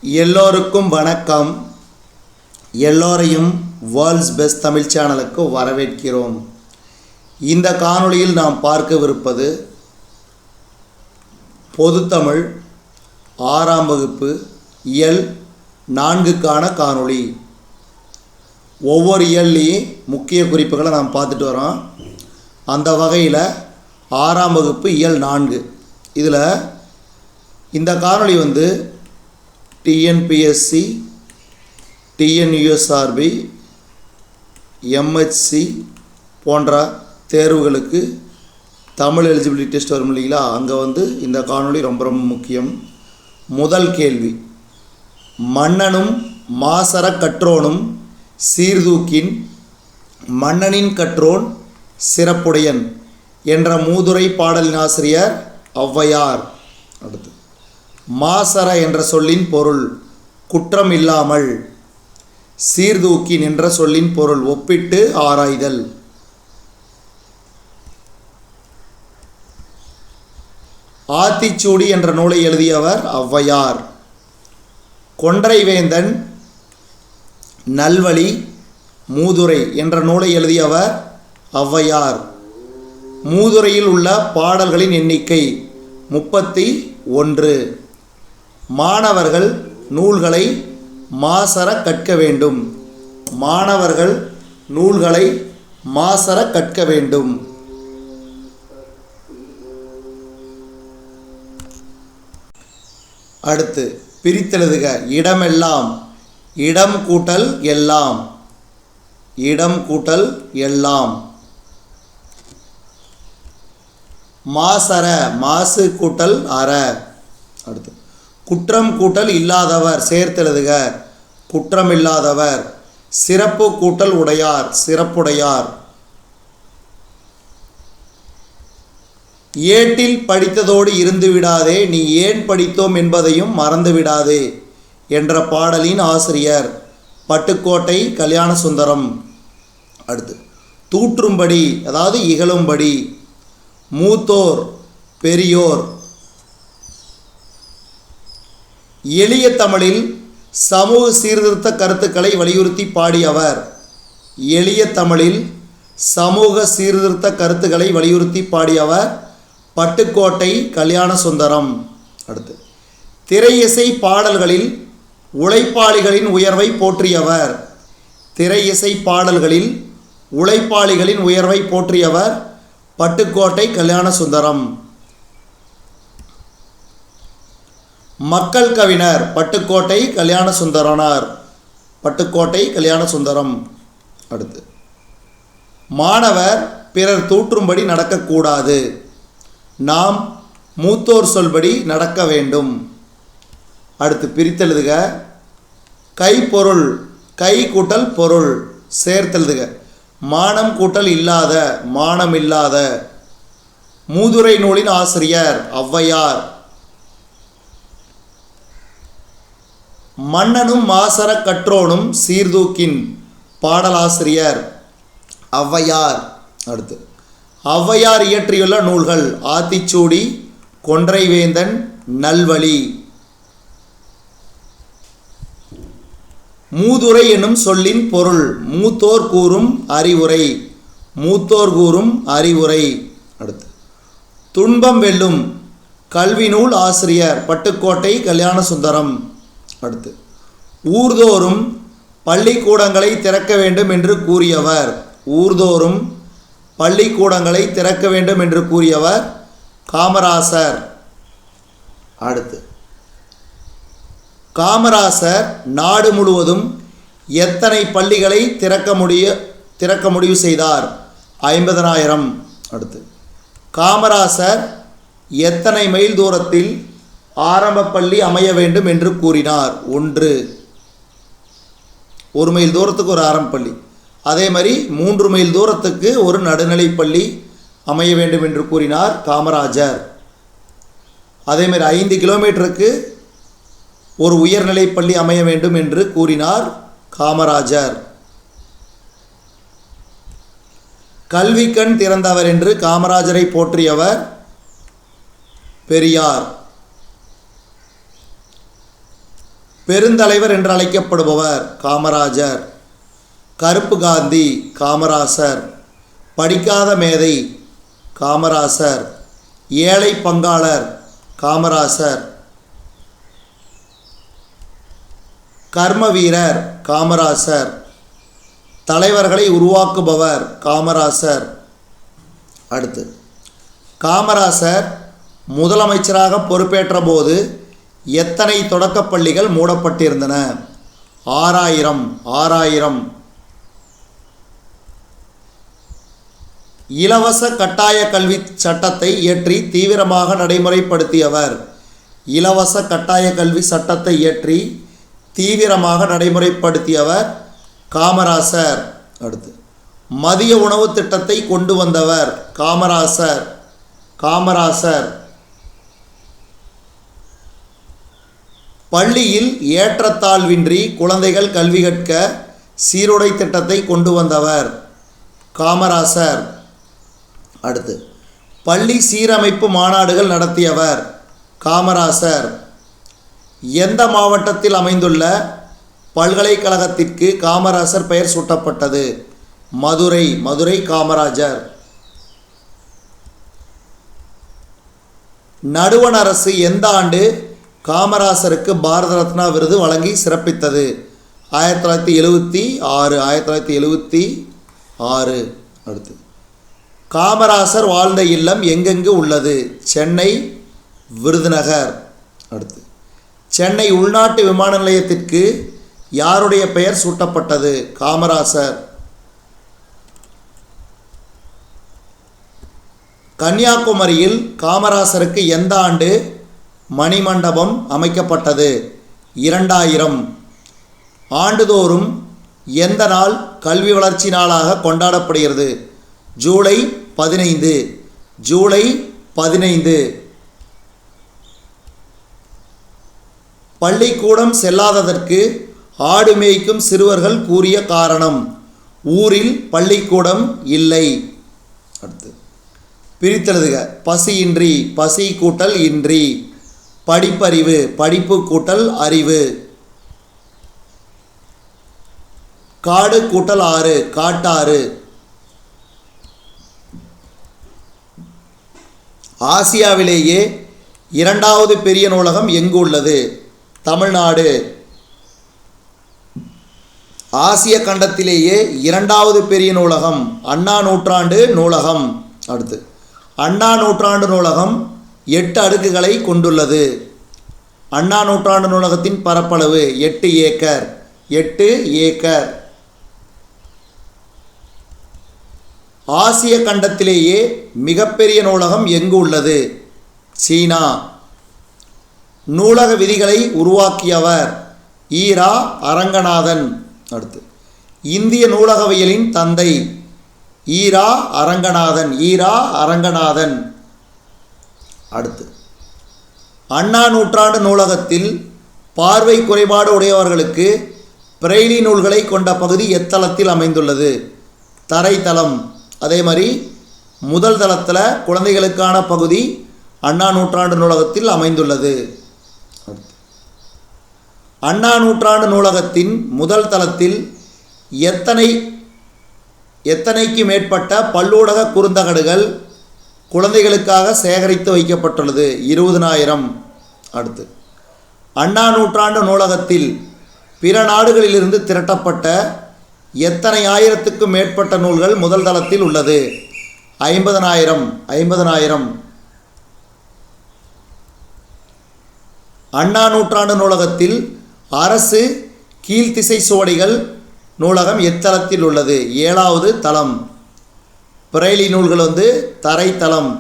எல்லோருக்கும் வணக்கம். எல்லோரையும் வேர்ல்ட்ஸ் பெஸ்ட் தமிழ் சேனலுக்கு வரவேற்கிறோம். இந்த காணொளியில் நாம் பார்க்கவிருப்பது பொதுத்தமிழ் 6ஆம் வகுப்பு இயல் 4க்கான காணொளி. ஒவ்வொரு இயல்லையும் முக்கிய குறிப்புகளை நாம் பார்த்துட்டு வரோம். அந்த வகையில் 6ஆம் வகுப்பு இயல் 4 இதில் இந்த காணொளி டிஎன்பிஎஸ்சி, டிஎன்யூஎஸ்ஆர்பி, எம்ஹெச்சி போன்ற தேர்வுகளுக்கு தமிழ் எலிஜிபிலிட்டி டெஸ்ட் வரும் இல்லைங்களா, அங்கே இந்த காணொளி ரொம்ப ரொம்ப முக்கியம். முதல் கேள்வி, மன்னனும் மாசற கற்றோனும் சீர்தூக்கின் மன்னனின் கற்றோன் சிறப்புடையன் என்ற மூதுரை பாடலின் ஆசிரியர் ஔவையார். அடுத்து, மாசற என்ற சொல்லின் பொருள் குற்றம் இல்லாமல், சீர்தூக்கின் என்ற சொல்லின் பொருள் ஒப்பிட்டு ஆராய்தல். ஆத்திச்சூடி என்ற நூலை எழுதியவர் ஔவையார். கொன்றைவேந்தன் நல்வழி மூதுரை என்ற நூலை எழுதியவர் ஔவையார். மூதுரையில் உள்ள பாடல்களின் எண்ணிக்கை 31. மாணவர்கள் நூல்களை மாசற கற்க வேண்டும். மாணவர்கள் நூல்களை மாசற கற்க வேண்டும். அடுத்து, பிரித்தெழுதுக. இடமெல்லாம், இடம் கூட்டல் எல்லாம், இடம் கூட்டல் எல்லாம். மாசற, மாசு கூட்டல் அற. அடுத்து, குற்றம் கூட்டல் இல்லாதவர் சேர்த்தெழுதுக. குற்றம் இல்லாதவர். சிறப்பு கூட்டல் உடையார், சிறப்புடையார். ஏட்டில் படித்ததோடு இருந்து விடாதே, நீ ஏன் படித்தோம் என்பதையும் மறந்து விடாதே என்ற பாடலின் ஆசிரியர் பட்டுக்கோட்டை கல்யாணசுந்தரம். அடுத்து, தூற்றும்படி அதாவது இகழும்படி. மூத்தோர் பெரியோர். எளிய தமிழில் சமூக சீர்திருத்த கருத்துக்களை வலியுறுத்தி பாடியவர். எளிய தமிழில் சமூக சீர்திருத்த கருத்துக்களை வலியுறுத்தி பாடியவர் பட்டுக்கோட்டை கல்யாணசுந்தரம். அடுத்து, திரையிசை பாடல்களில் உழைப்பாளிகளின் உயர்வை போற்றியவர். திரையிசை பாடல்களில் உழைப்பாளிகளின் உயர்வை போற்றியவர் பட்டுக்கோட்டை கல்யாணசுந்தரம். மக்கள் கவிஞர் பட்டுக்கோட்டை கல்யாணசுந்தரனார். பட்டுக்கோட்டை கல்யாணசுந்தரம். அடுத்து, மாணவர் பிறர் தூற்றும்படி நடக்கக்கூடாது. நாம் மூத்தோர் சொல்படி நடக்க வேண்டும். அடுத்து, பிரித்தெழுதுக. கைப்பொருள், கை கூட்டல் பொருள் சேர்த்தெழுதுக. மானம் கூட்டல் இல்லாத, மானம் இல்லாத. மூதுரை நூலின் ஆசிரியர் ஔவையார். மன்னனும் மாசற கற்றோனும் சீர்தூக்கின் பாடலாசிரியர் ஔவையார். அடுத்து, ஔவையார் இயற்றியுள்ள நூல்கள் ஆத்திச்சூடி, கொன்றைவேந்தன், நல்வழி. மூதுரை என்னும் சொல்லின் பொருள் மூத்தோர் கூறும் அறிவுரை, மூத்தோர் கூறும் அறிவுரை. அடுத்து, துன்பம் வெல்லும் கல்வி நூல் ஆசிரியர் பட்டுக்கோட்டை கல்யாணசுந்தரம். அடுத்து, ஊர்தோறும் பள்ளிக்கூடங்களை திறக்க வேண்டும் என்று கூறியவர். ஊர்தோறும் பள்ளிக்கூடங்களை திறக்க வேண்டும் என்று கூறியவர் காமராசர். அடுத்து, காமராசர் நாடு முழுவதும் எத்தனை பள்ளிகளை திறக்க முடிவு செய்தார்? 50,000. அடுத்து, காமராசர் எத்தனை மைல் தூரத்தில் ஆரம்ப பள்ளி அமைய வேண்டும் என்று கூறினார்? 1. 1 மைல் தூரத்துக்கு ஒரு ஆரம்ப பள்ளி. அதே மாதிரி 3 மைல் தூரத்துக்கு ஒரு நடுநிலைப்பள்ளி அமைய வேண்டும் என்று கூறினார் காமராஜர். அதே மாதிரி 5 கிலோமீட்டருக்கு ஒரு உயர்நிலைப்பள்ளி அமைய வேண்டும் என்று கூறினார் காமராஜர். கல்விக்கண் திறந்தவர் என்று காமராஜரை போற்றியவர் பெரியார். பெருந்தலைவர் என்று அழைக்கப்படுபவர் காமராஜர். கருப்பு காந்தி காமராசர். படிக்காத மேதை காமராசர். ஏழை பங்காளர் காமராசர். கர்ம வீரர் காமராசர். தலைவர்களை உருவாக்குபவர் காமராசர். அடுத்து, காமராசர் முதலமைச்சராக பொறுப்பேற்ற போது எத்தனை தொடக்கப்பள்ளிகள் மூடப்பட்டிருந்தன? 6000. இலவச கட்டாய கல்வி சட்டத்தை இயற்றி தீவிரமாக நடைமுறைப்படுத்தியவர். இலவச கட்டாய கல்வி சட்டத்தை இயற்றி தீவிரமாக நடைமுறைப்படுத்தியவர் காமராசர். அடுத்து, மதிய உணவு திட்டத்தை கொண்டு வந்தவர் காமராசர். பள்ளியில் ஏற்றத்தாழ்வின்றி குழந்தைகள் கல்வி கற்க சீருடை திட்டத்தை கொண்டு வந்தவர் காமராசர். அடுத்து, பள்ளி சீரமைப்பு மாநாடுகள் நடத்தியவர் காமராசர். எந்த மாவட்டத்தில் அமைந்துள்ள பல்கலைக்கழகத்திற்கு காமராசர் பெயர் சூட்டப்பட்டது? மதுரை காமராஜர். நடுவண் அரசு எந்த ஆண்டு காமராசருக்கு பாரத ரத்னா விருது வழங்கி சிறப்பித்தது? 1976. அடுத்து, காமராசர் வாழ்ந்த இல்லம் எங்கெங்கு உள்ளது? சென்னை, விருதுநகர். அடுத்து, சென்னை உள்நாட்டு விமான நிலையத்திற்கு யாருடைய பெயர் சூட்டப்பட்டது? காமராசர். கன்னியாகுமரியில் காமராசருக்கு எந்த ஆண்டு மணிமண்டபம் அமைக்கப்பட்டது? 2000. ஆண்டுதோறும் எந்த நாள் கல்வி வளர்ச்சி நாளாக கொண்டாடப்படுகிறது? ஜூலை 15. பள்ளிக்கூடம் செல்லாததற்கு ஆடு மேய்க்கும் சிறுவர்கள் கூறிய காரணம்? ஊரில் பள்ளிக்கூடம் இல்லை. அடுத்து, பிரித்தெழுதுக. பசியின்றி, பசி கூட்டல் இன்றி. படிப்பறிவு, படிப்பு கூட்டல் அறிவு. காடு கூட்டல் ஆறு, காட்டாறு. ஆசியாவிலேயே இரண்டாவது பெரிய நூலகம் எங்கு உள்ளது? தமிழ்நாடு. ஆசிய கண்டத்திலேயே இரண்டாவது பெரிய நூலகம் அண்ணா நூற்றாண்டு நூலகம். அடுத்து, அண்ணா நூற்றாண்டு நூலகம் 8 அடுக்குகளை கொண்டுள்ளது. அண்ணா நூற்றாண்டு நூலகத்தின் பரப்பளவு 8 ஏக்கர். ஆசிய கண்டத்திலேயே மிகப்பெரிய நூலகம் எங்கு உள்ளது? சீனா. நூலக விதிகளை உருவாக்கியவர் ஈரா அரங்கநாதன். அடுத்து, இந்திய நூலகவியலின் தந்தை ஈரா அரங்கநாதன். அடுத்து, அண்ணா நூற்றாண்டு நூலகத்தில் பார்வை குறைபாடு உடையவர்களுக்கு பிரெய்லி நூல்களை கொண்ட பகுதி எத்தளத்தில் அமைந்துள்ளது? தரைத்தளம். அதே மாதிரி முதல் தளத்தில் குழந்தைகளுக்கான பகுதி அண்ணா நூற்றாண்டு நூலகத்தில் அமைந்துள்ளது. அண்ணா நூற்றாண்டு நூலகத்தின் முதல் தளத்தில் எத்தனைக்கு மேற்பட்ட பல்லூடக குறுந்தகடுகள் குழந்தைகளுக்காக சேகரித்து வைக்கப்பட்டுள்ளது? 20,000. அடுத்து, அண்ணா நூற்றாண்டு நூலகத்தில் பிற நாடுகளிலிருந்து திரட்டப்பட்ட எத்தனை ஆயிரத்துக்கும் மேற்பட்ட நூல்கள் முதல் தளத்தில் உள்ளது? 50,000. அண்ணா நூற்றாண்டு நூலகத்தில் அரசு கீழ்த்திசை சுவடிகள் நூலகம் எத்தளத்தில் உள்ளது? 7வது தளம். பிரெய்லி நூல்கள் தரைத்தளம்.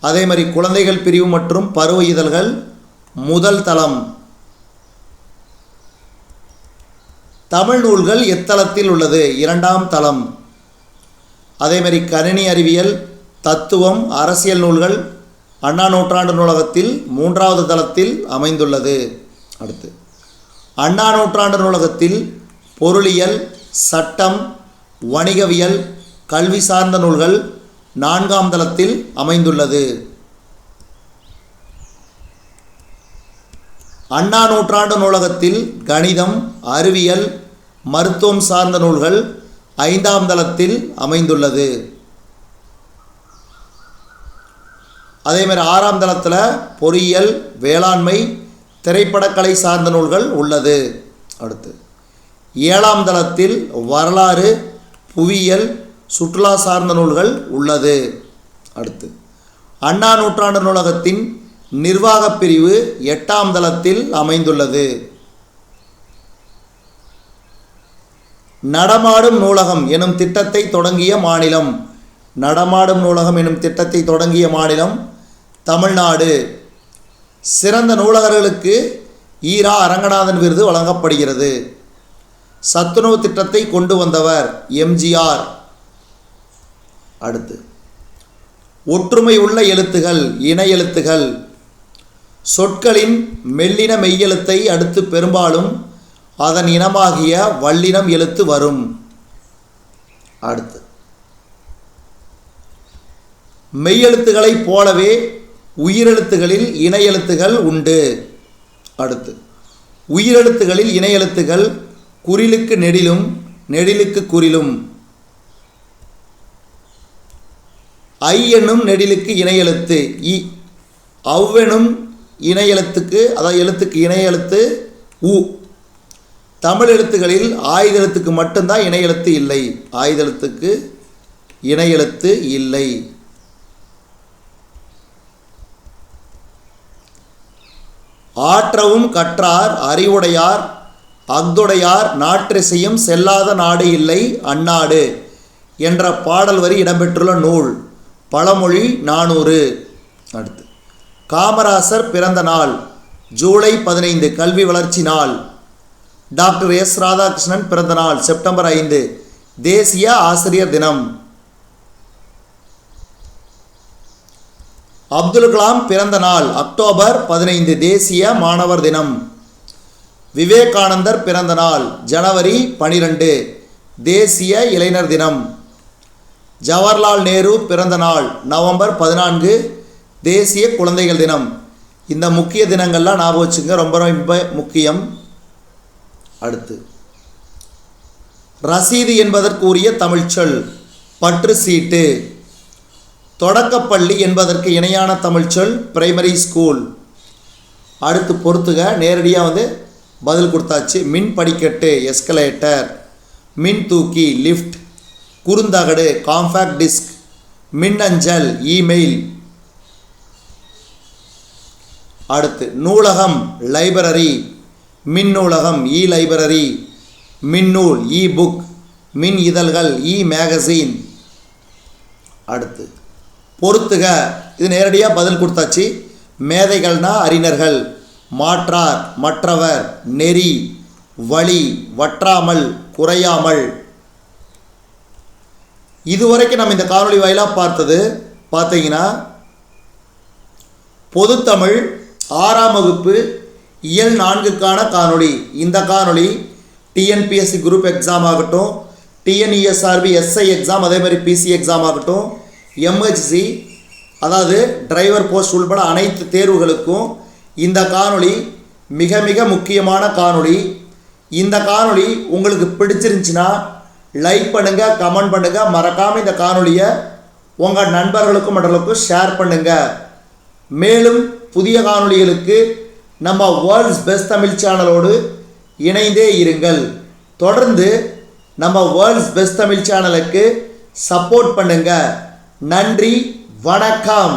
அதே மாதிரி குழந்தைகள் பிரிவு மற்றும் பருவ இதழ்கள் முதல் தளம். தமிழ் நூல்கள் எத்தளத்தில் உள்ளது? 2ஆம் தளம். அதே மாதிரி கணினி அறிவியல், தத்துவம், அரசியல் நூல்கள் அண்ணா நூற்றாண்டு நூலகத்தில் 3வது தளத்தில் அமைந்துள்ளது. அடுத்து, அண்ணா நூற்றாண்டு நூலகத்தில் பொருளியல், சட்டம், வணிகவியல், கல்வி சார்ந்த நூல்கள் 4ஆம் தளத்தில் அமைந்துள்ளது. அண்ணா நூற்றாண்டு நூலகத்தில் கணிதம், அறிவியல், மருத்துவம் சார்ந்த நூல்கள் 5ஆம் தளத்தில் அமைந்துள்ளது. அதேமாதிரி 6ஆம் தளத்தில் பொறியியல், வேளாண்மை, திரைப்படக்கலை சார்ந்த நூல்கள் உள்ளது. அடுத்து 7ஆம் தளத்தில் வரலாறு, புவியியல், சுற்றுலா சார்ந்த நூல்கள் உள்ளது. அடுத்து அண்ணா நூற்றாண்டு நூலகத்தின் நிர்வாகப் பிரிவு 8ஆம் தளத்தில் அமைந்துள்ளது. நடமாடும் நூலகம் எனும் திட்டத்தை தொடங்கிய மாநிலம். நடமாடும் நூலகம் எனும் திட்டத்தை தொடங்கிய மாநிலம் தமிழ்நாடு. சிறந்த நூலகர்களுக்கு ஈரா அரங்கநாதன் விருது வழங்கப்படுகிறது. சத்துணவு திட்டத்தை கொண்டு வந்தவர் எம்ஜிஆர். அடுத்து ஒற்றுமை உள்ள எழுத்துகள், இணை எழுத்துகள். சொற்களின் மெல்லின மெய்யெழுத்தை அடுத்து பெரும்பாலும் அதன் இனமாகிய வல்லினம் எழுத்து வரும். அடுத்து மெய்யெழுத்துக்களைப் போலவே உயிரெழுத்துகளில் இணை எழுத்துகள் உண்டு. அடுத்து உயிரெழுத்துகளில் இணை எழுத்துகள் குறிலுக்கு நெடிலும், நெடிலுக்கு குறிலும். ஐ என்னும் நெடிலுக்கு இணை எழுத்து இ. அவ்வெனும் இணை எழுத்துக்கு, அதாவது எழுத்துக்கு இணை எழுத்து உ. தமிழ் எழுத்துகளில் ஆயுத எழுத்துக்கு மட்டும்தான் இணை எழுத்து இல்லை. ஆயுத எழுத்துக்கு இணை எழுத்து இல்லை. ஆற்றவும் கற்றார் அறிவுடையார் அஃதுடையார் நாற்றிசையும் செல்லாத நாடு இல்லை அந்நாடு என்ற பாடல் வரி இடம்பெற்றுள்ள நூல் பழமொழி 400. அடுத்து காமராசர் பிறந்த நாள் ஜூலை 15 கல்வி வளர்ச்சி நாள். டாக்டர் எஸ் ராதாகிருஷ்ணன் பிறந்த நாள் செப்டம்பர் 5 தேசிய ஆசிரியர் தினம். அப்துல் கலாம் பிறந்த நாள் அக்டோபர் 15 தேசிய மாணவர் தினம். விவேகானந்தர் பிறந்த நாள் ஜனவரி 12 தேசிய இளைஞர் தினம். ஜவஹர்லால் நேரு பிறந்த நாள் நவம்பர் 14 தேசிய குழந்தைகள் தினம். இந்த முக்கிய தினங்கள்லாம் ஞாபகம் வச்சுங்க, ரொம்ப ரொம்ப முக்கியம். அடுத்து ரசீது என்பதற்கு உரிய தமிழ்ச்சொல் பற்று சீட்டு. தொடக்கப்பள்ளி என்பதற்கு இணையான தமிழ்ச்சொல் பிரைமரி ஸ்கூல். அடுத்து பொறுத்துக, நேரடியாக பதில் கொடுத்தாச்சு. மின் படிக்கட்டு எஸ்கலேட்டர், மின் தூக்கி லிஃப்ட், குறுந்தகடு காம்பேக்ட் டிஸ்க், மின்னஞ்சல் இமெயில். அடுத்து நூலகம் லைப்ரரி, மின் நூலகம் இ லைப்ரரி, மின்னூல் இ புக், மின் இதழ்கள் இ மேகசின். அடுத்து பொறுத்துக, இது நேரடியாக பதில் கொடுத்தாச்சு. மேதைகள்னா அறிஞர்கள், மாற்றார் மற்றவர், நெறி வழி, வற்றாமல் குறையாமல். இதுவரைக்கும் நம்ம இந்த காணொளி வாயிலாக பார்த்தீங்கன்னா பொதுத்தமிழ் 6ஆம் வகுப்பு இயல் 4க்கான காணொளி. இந்த காணொளி டிஎன்பிஎஸ்சி குரூப் எக்ஸாம் ஆகட்டும், டிஎன்இஎஸ்ஆர்பி எஸ்ஐ எக்ஸாம், அதே மாதிரி பிசி எக்ஸாம் ஆகட்டும், எம்ஹெச்சி அதாவது டிரைவர் போஸ்ட் உள்பட அனைத்து தேர்வுகளுக்கும் இந்த காணொளி மிக மிக முக்கியமான காணொளி. இந்த காணொளி உங்களுக்கு பிடிச்சிருந்துச்சுன்னா லைக் பண்ணுங்கள், கமெண்ட் பண்ணுங்கள். மறக்காமல் இந்த காணொளியை உங்கள் நண்பர்களுக்கும் மற்றவர்களுக்கும் ஷேர் பண்ணுங்கள். மேலும் புதிய காணொளிகளுக்கு நம்ம வேர்ல்ட்ஸ் பெஸ்ட் தமிழ் சேனலோடு இணைந்தே இருங்கள். தொடர்ந்து நம்ம வேர்ல்ட்ஸ் பெஸ்ட் தமிழ் சேனலுக்கு சப்போர்ட் பண்ணுங்கள். நன்றி, வணக்கம்.